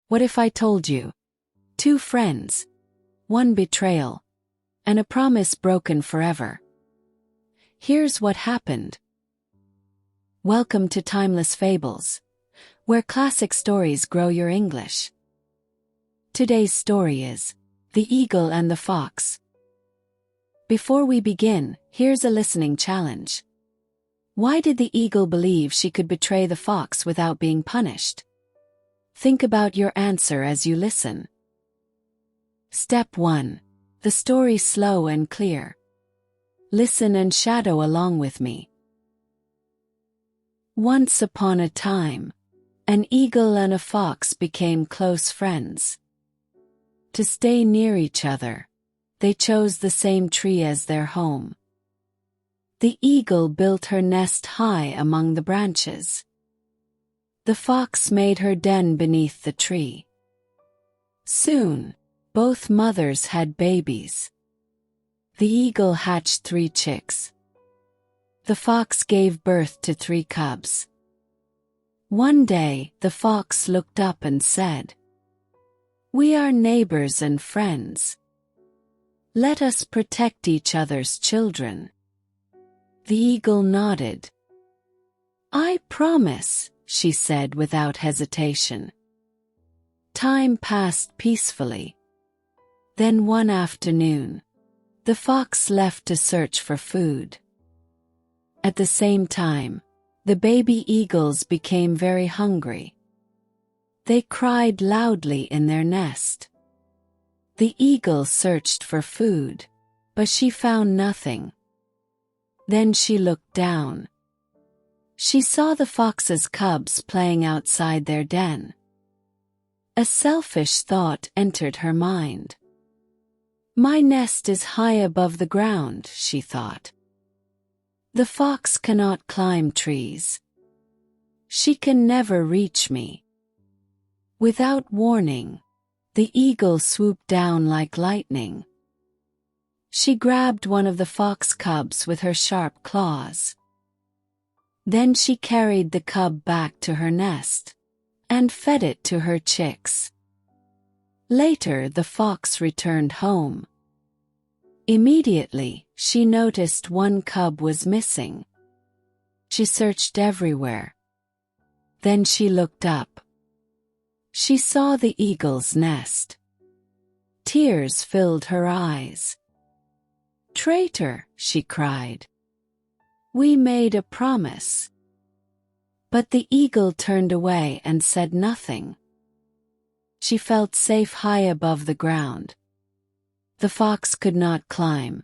What if I told you? Two friends, one betrayal, and a promise broken forever. Here's what happened. Welcome to Timeless Fables, where classic stories grow your English. Today's story is The Eagle and the Fox. Before we begin, here's a listening challenge. Why did the eagle believe she could betray the fox without being punished? Think about your answer as you listen. Step 1. The story slow and clear. Listen and shadow along with me. Once upon a time, an eagle and a fox became close friends. To stay near each other, they chose the same tree as their home. The eagle built her nest high among the branches. The fox made her den beneath the tree. Soon, both mothers had babies. The eagle hatched 3 chicks. The fox gave birth to 3 cubs. One day, the fox looked up and said, "We are neighbors and friends. Let us protect each other's children." The eagle nodded. "I promise," she said without hesitation. Time passed peacefully. Then one afternoon, the fox left to search for food. At the same time, the baby eagles became very hungry. They cried loudly in their nest. The eagle searched for food, but she found nothing. Then she looked down. She saw the fox's cubs playing outside their den. A selfish thought entered her mind. "My nest is high above the ground," she thought. "The fox cannot climb trees. She can never reach me." Without warning, the eagle swooped down like lightning. She grabbed one of the fox cubs with her sharp claws. Then she carried the cub back to her nest and fed it to her chicks. Later, the fox returned home. Immediately, she noticed one cub was missing. She searched everywhere. Then she looked up. She saw the eagle's nest. Tears filled her eyes. "Traitor," she cried. "We made a promise." But the eagle turned away and said nothing. She felt safe high above the ground. The fox could not climb.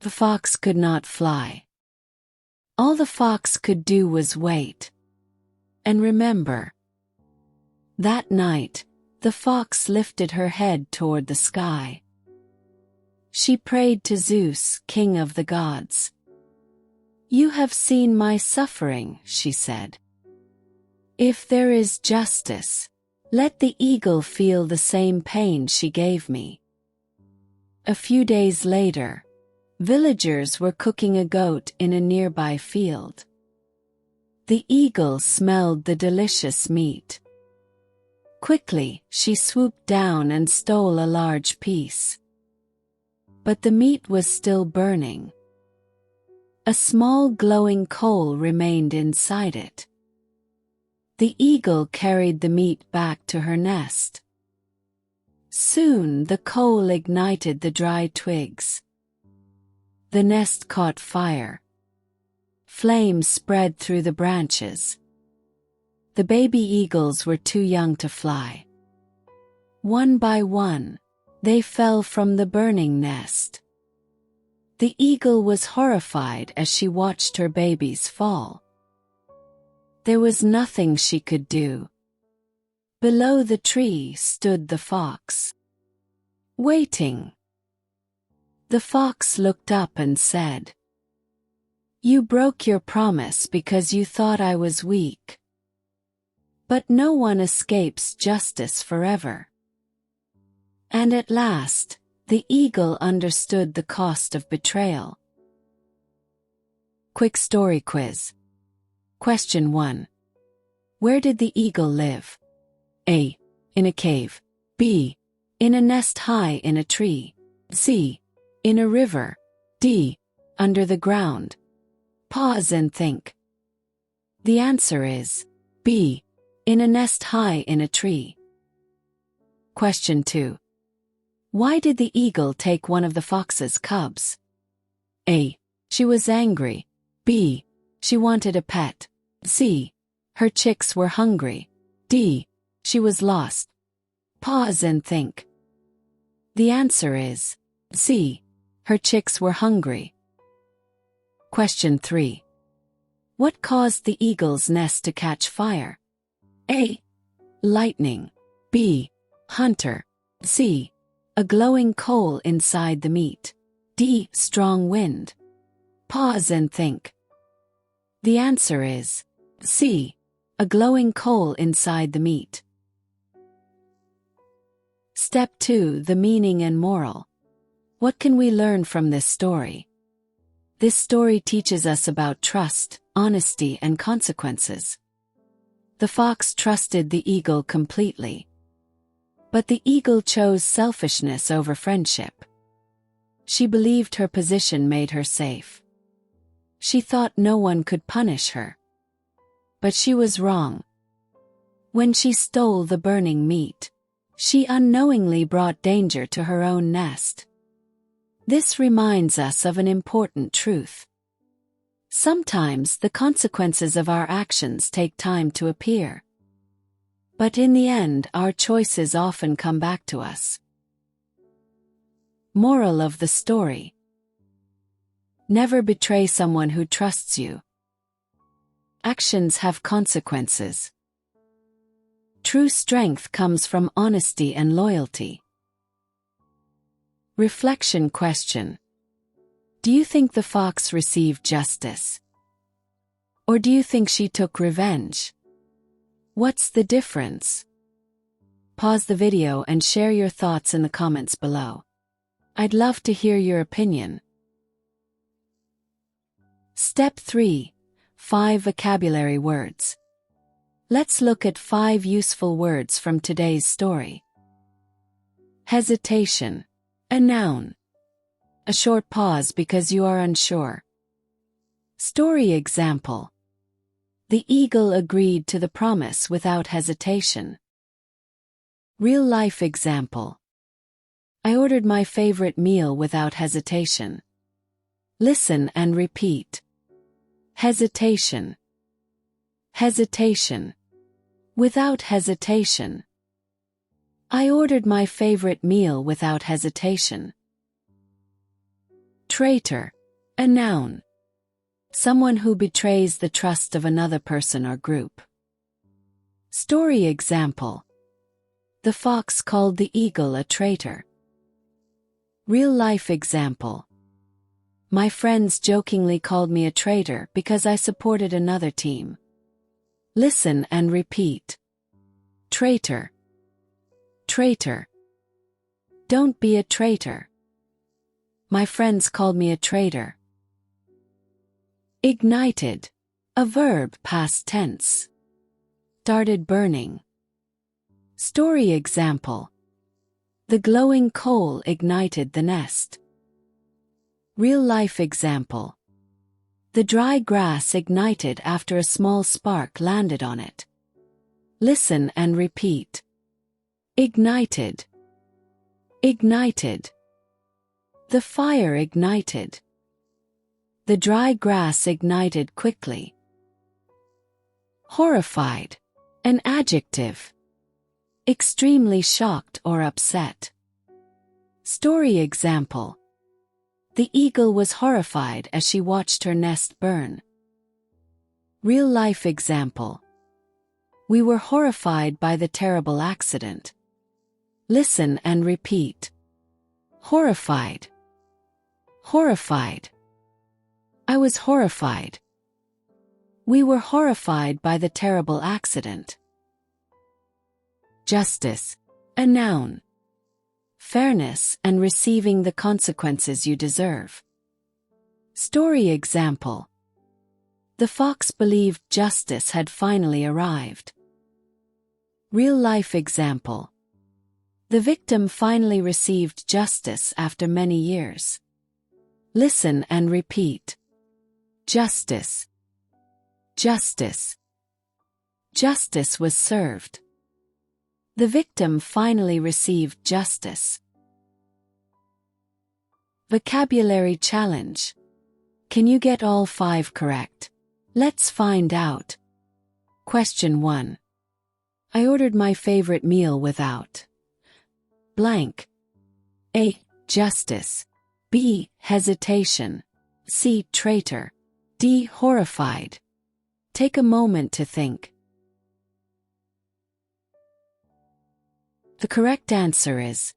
The fox could not fly. All the fox could do was wait and remember. That night, the fox lifted her head toward the sky. She prayed to Zeus, king of the gods. "You have seen my suffering," she said. "If there is justice, let the eagle feel the same pain she gave me." A few days later, villagers were cooking a goat in a nearby field. The eagle smelled the delicious meat. Quickly, she swooped down and stole a large piece. But the meat was still burning. A small glowing coal remained inside it. The eagle carried the meat back to her nest. Soon the coal ignited the dry twigs. The nest caught fire. Flames spread through the branches. The baby eagles were too young to fly. One by one, they fell from the burning nest. The eagle was horrified as she watched her babies fall. There was nothing she could do. Below the tree stood the fox, waiting. The fox looked up and said, "You broke your promise because you thought I was weak. But no one escapes justice forever." And at last, the eagle understood the cost of betrayal. Quick story quiz. Question 1. Where did the eagle live? A. In a cave. B. In a nest high in a tree. C. In a river. D. Under the ground. Pause and think. The answer is B. In a nest high in a tree. Question 2. Why did the eagle take one of the fox's cubs? A. She was angry. B. She wanted a pet. C. Her chicks were hungry. D. She was lost. Pause and think. The answer is C. Her chicks were hungry. Question 3. What caused the eagle's nest to catch fire? A. Lightning. B. Hunter. C. A glowing coal inside the meat. D. Strong wind. Pause and think. The answer is C. A glowing coal inside the meat. Step 2. The meaning and moral. What can we learn from this story? This story teaches us about trust, honesty, and consequences. The fox trusted the eagle completely. But the eagle chose selfishness over friendship. She believed her position made her safe. She thought no one could punish her. But she was wrong. When she stole the burning meat, she unknowingly brought danger to her own nest. This reminds us of an important truth. Sometimes the consequences of our actions take time to appear. But in the end, our choices often come back to us. Moral of the story. Never betray someone who trusts you. Actions have consequences. True strength comes from honesty and loyalty. Reflection question. Do you think the fox received justice? Or do you think she took revenge? What's the difference? Pause the video and share your thoughts in the comments below. I'd love to hear your opinion. Step 3. 5 vocabulary words. Let's look at 5 useful words from today's story. Hesitation. A noun. A short pause because you are unsure. Story example. The eagle agreed to the promise without hesitation. Real-life example. I ordered my favorite meal without hesitation. Listen and repeat. Hesitation. Hesitation. Without hesitation. I ordered my favorite meal without hesitation. Traitor. A noun. Someone who betrays the trust of another person or group. Story example. The fox called the eagle a traitor. Real-life example. My friends jokingly called me a traitor because I supported another team. Listen and repeat. Traitor. Traitor. Don't be a traitor. My friends called me a traitor. Ignited. A verb, past tense. Started burning. Story example. The glowing coal ignited the nest. Real-life example. The dry grass ignited after a small spark landed on it. Listen and repeat. Ignited. Ignited. The fire ignited. The dry grass ignited quickly. Horrified. An adjective. Extremely shocked or upset. Story example. The eagle was horrified as she watched her nest burn. Real-life example. We were horrified by the terrible accident. Listen and repeat. Horrified. Horrified. I was horrified. We were horrified by the terrible accident. Justice. A noun. Fairness and receiving the consequences you deserve. Story example. The fox believed justice had finally arrived. Real-life example. The victim finally received justice after many years. Listen and repeat. Justice. Justice. Justice was served. The victim finally received justice. Vocabulary challenge. Can you get all 5 correct? Let's find out. Question 1. I ordered my favorite meal without blank. A. Justice. B. Hesitation. C. Traitor. D. Horrified. Take a moment to think. The correct answer is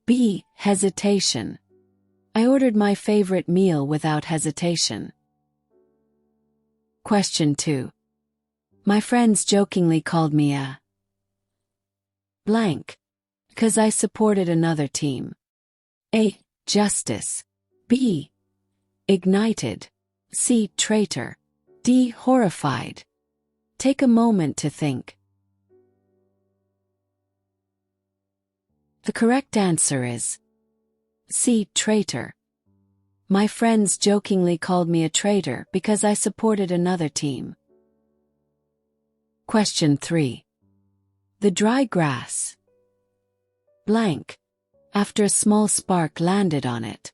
B. Hesitation. I ordered my favorite meal without hesitation. Question 2. My friends jokingly called me a blank because I supported another team. A. Justice. B. Ignited. C. Traitor. D. Horrified. Take a moment to think. The correct answer is C. Traitor. My friends jokingly called me a traitor because I supported another team. Question 3. The dry grass blank after a small spark landed on it.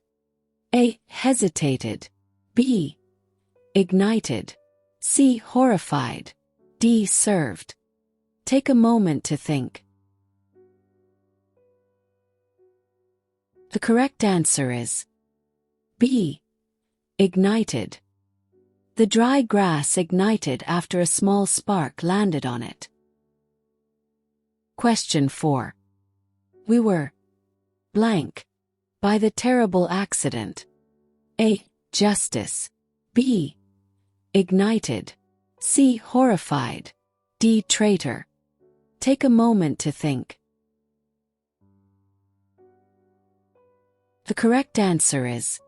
A. Hesitated. B. Ignited. C. Horrified. D. Served. Take a moment to think. The correct answer is B. Ignited. The dry grass ignited after a small spark landed on it. Question 4. We were blank by the terrible accident. A. Justice. B. Ignited. C. Horrified. D. Traitor. Take a moment to think. The correct answer is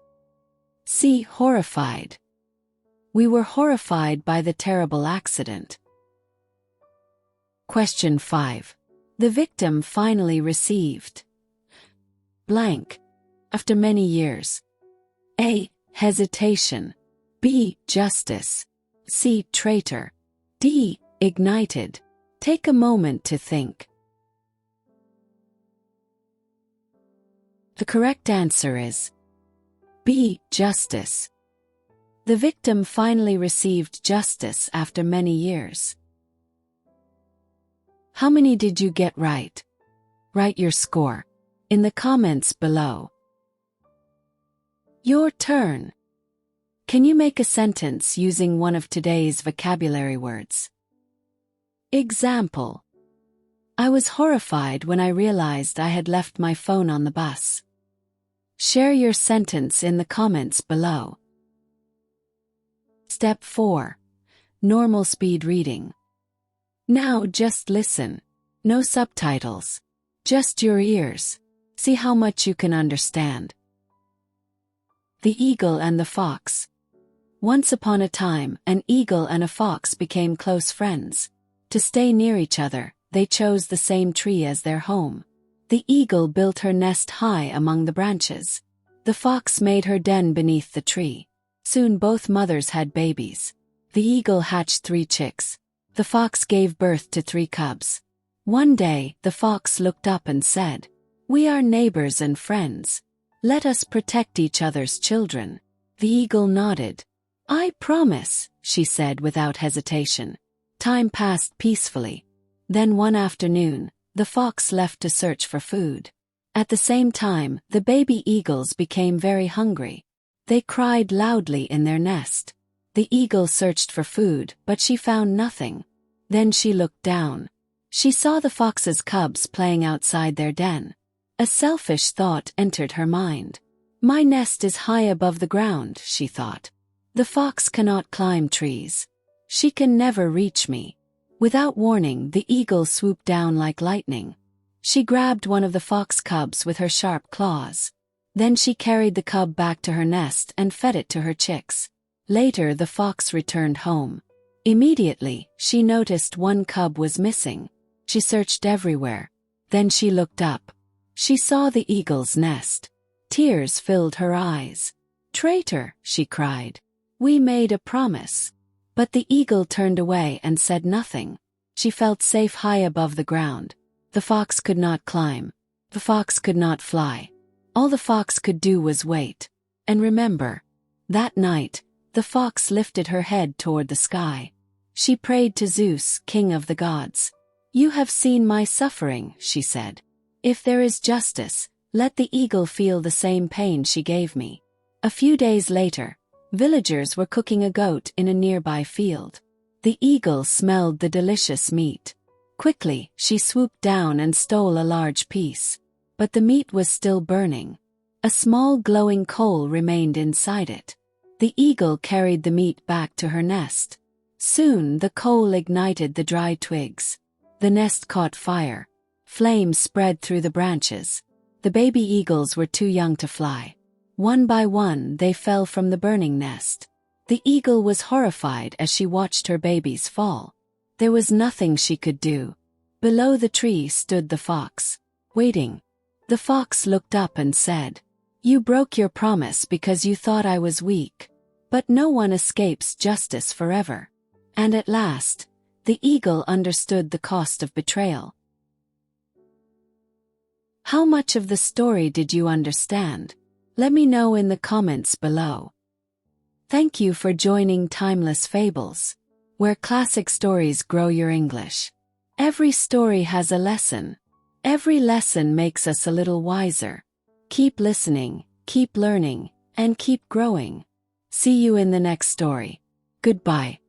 C. Horrified. We were horrified by the terrible accident. Question 5. The victim finally received blank after many years. A. Hesitation. B. Justice. C. Traitor. D. Ignited. Take a moment to think. The correct answer is B. Justice. The victim finally received justice after many years. How many did you get right? Write your score in the comments below. Your turn. Can you make a sentence using one of today's vocabulary words? Example. I was horrified when I realized I had left my phone on the bus. Share your sentence in the comments below. Step 4. Normal speed reading. Now just listen. No subtitles. Just your ears. See how much you can understand. The Eagle and the Fox. Once upon a time, an eagle and a fox became close friends. To stay near each other, they chose the same tree as their home. The eagle built her nest high among the branches. The fox made her den beneath the tree. Soon both mothers had babies. The eagle hatched 3 chicks. The fox gave birth to 3 cubs. One day, the fox looked up and said, "We are neighbors and friends. Let us protect each other's children." The eagle nodded. "I promise," she said without hesitation. Time passed peacefully. Then one afternoon, the fox left to search for food. At the same time, the baby eagles became very hungry. They cried loudly in their nest. The eagle searched for food, but she found nothing. Then she looked down. She saw the fox's cubs playing outside their den. A selfish thought entered her mind. "My nest is high above the ground," she thought. "The fox cannot climb trees. She can never reach me." Without warning, the eagle swooped down like lightning. She grabbed one of the fox cubs with her sharp claws. Then she carried the cub back to her nest and fed it to her chicks. Later, the fox returned home. Immediately, she noticed one cub was missing. She searched everywhere. Then she looked up. She saw the eagle's nest. Tears filled her eyes. "Traitor," she cried. "We made a promise." But the eagle turned away and said nothing. She felt safe high above the ground. The fox could not climb. The fox could not fly. All the fox could do was wait. And remember, that night, the fox lifted her head toward the sky. She prayed to Zeus, king of the gods. "You have seen my suffering," she said. "If there is justice, let the eagle feel the same pain she gave me." A few days later, villagers were cooking a goat in a nearby field. The eagle smelled the delicious meat. Quickly, she swooped down and stole a large piece. But the meat was still burning. A small glowing coal remained inside it. The eagle carried the meat back to her nest. Soon the coal ignited the dry twigs. The nest caught fire. Flames spread through the branches. The baby eagles were too young to fly. One by one they fell from the burning nest. The eagle was horrified as she watched her babies fall. There was nothing she could do. Below the tree stood the fox, waiting. The fox looked up and said, "You broke your promise because you thought I was weak. But no one escapes justice forever." And at last, the eagle understood the cost of betrayal. How much of the story did you understand? Let me know in the comments below. Thank you for joining Timeless Fables, where classic stories grow your English. Every story has a lesson. Every lesson makes us a little wiser. Keep listening, keep learning, and keep growing. See you in the next story. Goodbye.